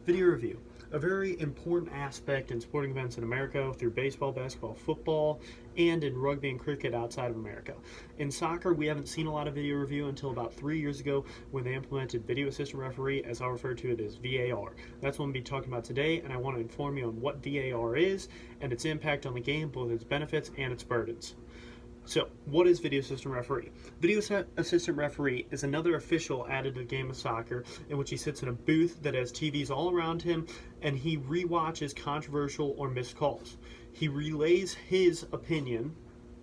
Video review, a very important aspect in sporting events in America through baseball, basketball, football, and in rugby and cricket outside of America. In soccer, we haven't seen a lot of video review until about 3 years ago when they implemented video assistant referee, as I'll refer to it as VAR. That's what I'm going to be talking about today, and I want to inform you on what VAR is and its impact on the game, both its benefits and its burdens. So, what is video assistant referee? Video assistant referee is another official added to the game of soccer in which he sits in a booth that has TVs all around him and he rewatches controversial or missed calls. He relays his opinion,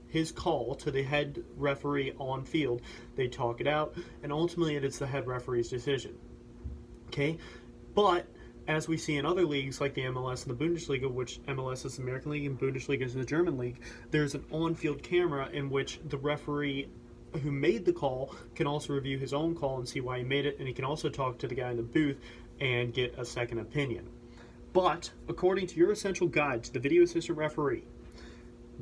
his call, to the head referee on field. They talk it out, and ultimately it is the head referee's decision. Okay? But as we see in other leagues like the MLS and the Bundesliga, which MLS is the American League and Bundesliga is the German League, there's an on-field camera in which the referee who made the call can also review his own call and see why he made it, and he can also talk to the guy in the booth and get a second opinion. But according to your essential guide to the video assistant referee,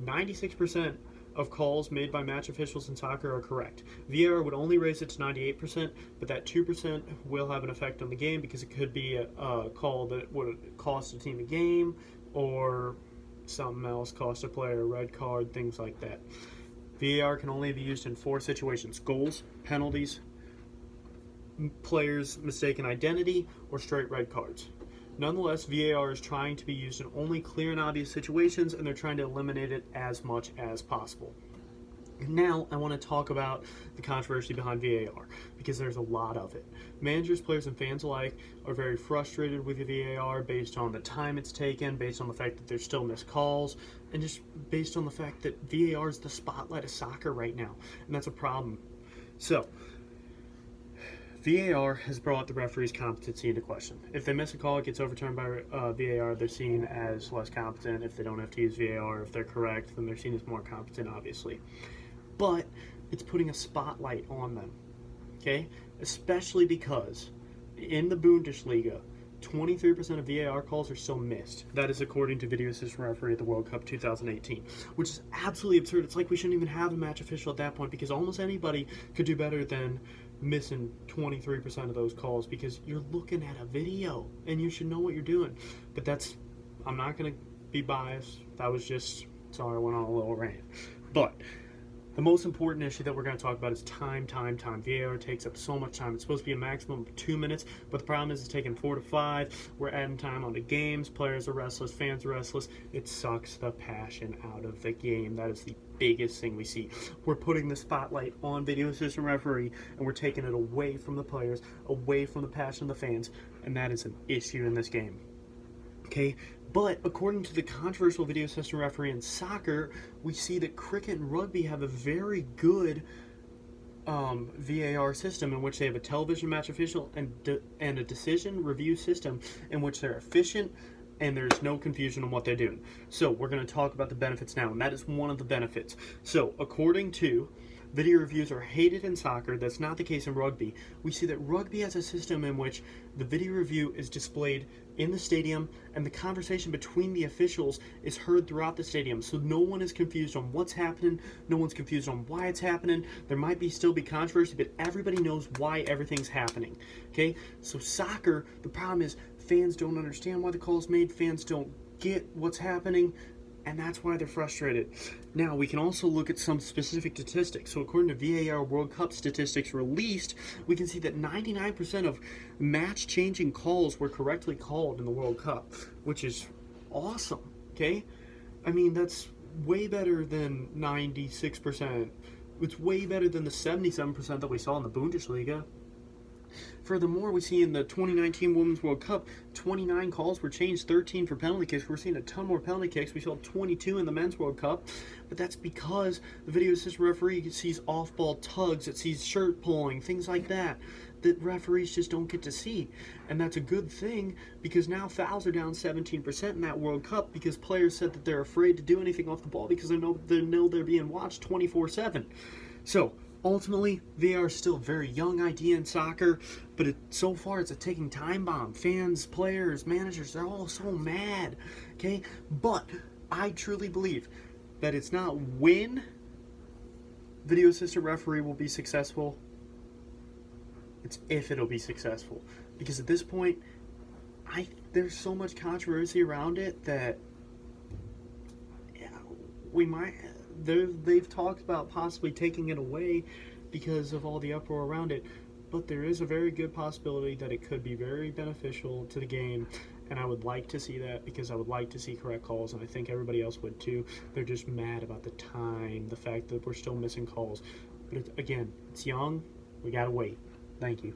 96% of calls made by match officials in soccer are correct. VAR would only raise it to 98%, but that 2% will have an effect on the game because it could be a call that would cost a team a game or something else, cost a player a red card, things like that. VAR can only be used in 4 situations: goals, penalties, players' mistaken identity, or straight red cards. Nonetheless, VAR is trying to be used in only clear and obvious situations, and they're trying to eliminate it as much as possible. Now, I want to talk about the controversy behind VAR, because there's a lot of it. Managers, players, and fans alike are very frustrated with the VAR based on the time it's taken, based on the fact that there's still missed calls, and just based on the fact that VAR is the spotlight of soccer right now, and that's a problem. So, VAR has brought the referee's competency into question. If they miss a call, it gets overturned by VAR, they're seen as less competent. If they don't have to use VAR, if they're correct, then they're seen as more competent, obviously. But it's putting a spotlight on them, okay? Especially because in the Bundesliga, 23% of VAR calls are still missed. That is according to video assistant referee at the World Cup 2018, which is absolutely absurd. It's like we shouldn't even have a match official at that point, because almost anybody could do better than missing 23% of those calls, because you're looking at a video and you should know what you're doing. But that's, I'm not going to be biased. That was just, sorry, I went on a little rant. But the most important issue that we're going to talk about is time. VAR takes up so much time. It's supposed to be a maximum of 2 minutes, but the problem is it's taking 4 to 5. We're adding time onto games. Players are restless. Fans are restless. It sucks the passion out of the game. That is the biggest thing we see. We're putting the spotlight on video assistant referee, and we're taking it away from the players, away from the passion of the fans, and that is an issue in this game. Okay, but according to the controversial video assistant referee in soccer, we see that cricket and rugby have a very good VAR system in which they have a television match official and a decision review system in which they're efficient and there's no confusion on what they're doing. So we're going to talk about the benefits now, and that is one of the benefits. So according to video reviews are hated in soccer, that's not the case in rugby. We see that rugby has a system in which the video review is displayed in the stadium and the conversation between the officials is heard throughout the stadium, so no one is confused on what's happening, no one's confused on why it's happening. There might still be controversy, but everybody knows why everything's happening. Okay, so soccer, the problem is fans don't understand why the call is made, fans don't get what's happening, and that's why they're frustrated. Now, we can also look at some specific statistics. So according to VAR World Cup statistics released, we can see that 99% of match-changing calls were correctly called in the World Cup, which is awesome, okay? I mean, that's way better than 96%. It's way better than the 77% that we saw in the Bundesliga. Furthermore, we see in the 2019 Women's World Cup, 29 calls were changed, 13 for penalty kicks. We're seeing a ton more penalty kicks. We saw 22 in the Men's World Cup, but that's because the video assistant referee sees off-ball tugs, it sees shirt pulling, things like that referees just don't get to see. And that's a good thing, because now fouls are down 17% in that World Cup because players said that they're afraid to do anything off the ball because they know they're being watched 24/7. So ultimately, VAR is still a very young idea in soccer, but so far it's a ticking time bomb. Fans, players, managers, they're all so mad, okay? But I truly believe that it's not when video assistant referee will be successful, it's if it'll be successful. Because at this point, there's so much controversy around it that yeah, we might. They've talked about possibly taking it away because of all the uproar around it, but there is a very good possibility that it could be very beneficial to the game, and I would like to see that because I would like to see correct calls, and I think everybody else would too. They're just mad about the time, the fact that we're still missing calls. But again, it's young. We gotta wait. Thank you.